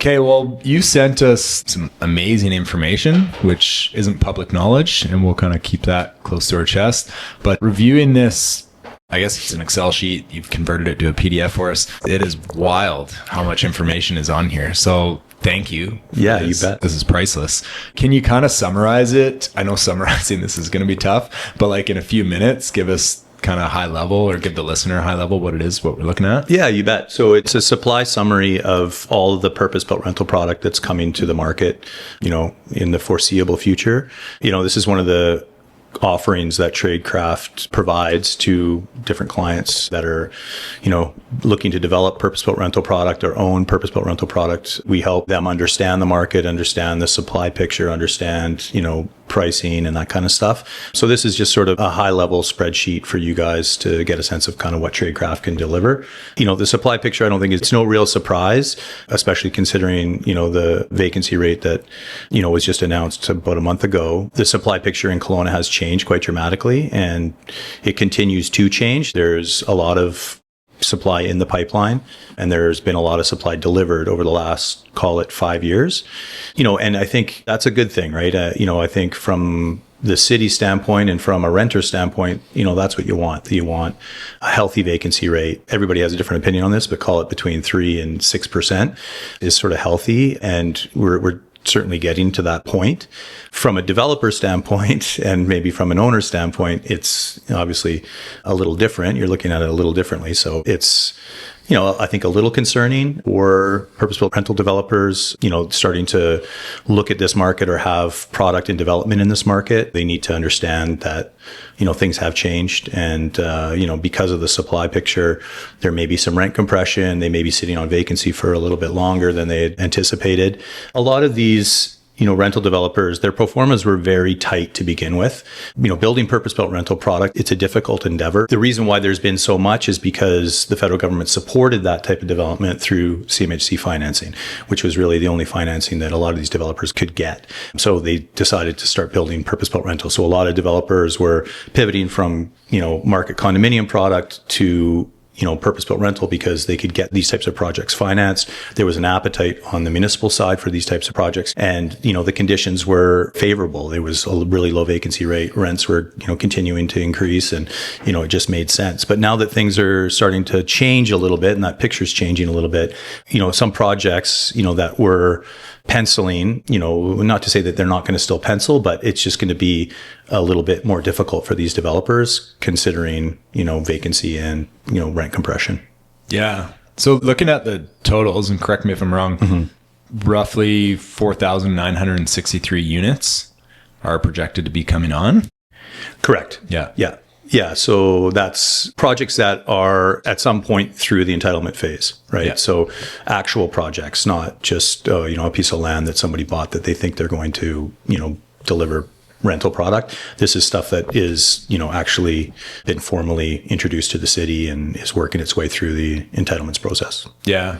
Okay, well, you sent us some amazing information, which isn't public knowledge, and we'll kind of keep that close to our chest. But reviewing this, I guess it's an Excel sheet. You've converted it to a PDF for us. It is wild how much information is on here. So thank you. Yeah, you bet. This is priceless. Can you kind of summarize it? I know summarizing this is going to be tough, but like in a few minutes, give us kind of high level, or give the listener high level what it is, what we're looking at? Yeah, you bet. So it's a supply summary of all of the purpose-built rental product that's coming to the market, in the foreseeable future. This is one of the offerings that Tradecraft provides to different clients that are, looking to develop purpose-built rental product or own purpose-built rental product. We help them understand the market, understand the supply picture, understand, pricing and that kind of stuff. So this is just sort of a high-level spreadsheet for you guys to get a sense of kind of what Tradecraft can deliver. The supply picture, I don't think it's no real surprise, especially considering, the vacancy rate that, was just announced about a month ago. The supply picture in Kelowna has changed quite dramatically, and it continues to change. There's a lot of supply in the pipeline, and there's been a lot of supply delivered over the last, call it 5 years, and I think that's a good thing, right? I think from the city standpoint and from a renter standpoint, that's what you want. You want a healthy vacancy rate. Everybody has a different opinion on this, but call it between 3 and 6% is sort of healthy. And we're certainly getting to that point. From a developer standpoint, and maybe from an owner standpoint, it's obviously a little different. You're looking at it a little differently. So it's, I think a little concerning for purpose-built rental developers, starting to look at this market or have product and development in this market. They need to understand that, things have changed. And, because of the supply picture, there may be some rent compression. They may be sitting on vacancy for a little bit longer than they had anticipated. A lot of these rental developers, their pro formas were very tight to begin with. Building purpose-built rental product, it's a difficult endeavor. The reason why there's been so much is because the federal government supported that type of development through CMHC financing, which was really the only financing that a lot of these developers could get. So they decided to start building purpose-built rental. So a lot of developers were pivoting from, market condominium product to purpose-built rental because they could get these types of projects financed. There was an appetite on the municipal side for these types of projects. And, the conditions were favorable. There was a really low vacancy rate. Rents were, continuing to increase, and, it just made sense. But now that things are starting to change a little bit, and that picture's changing a little bit, some projects, that were penciling, not to say that they're not going to still pencil, but it's just going to be a little bit more difficult for these developers considering, vacancy and, rent compression. Yeah. So looking at the totals, and correct me if I'm wrong, roughly 4,963 units are projected to be coming on. Correct. Yeah. Yeah. Yeah. So that's projects that are at some point through the entitlement phase, right? Yeah. So actual projects, not just, a piece of land that somebody bought that they think they're going to, deliver rental product. This is stuff that is, actually been formally introduced to the city and is working its way through the entitlements process. Yeah.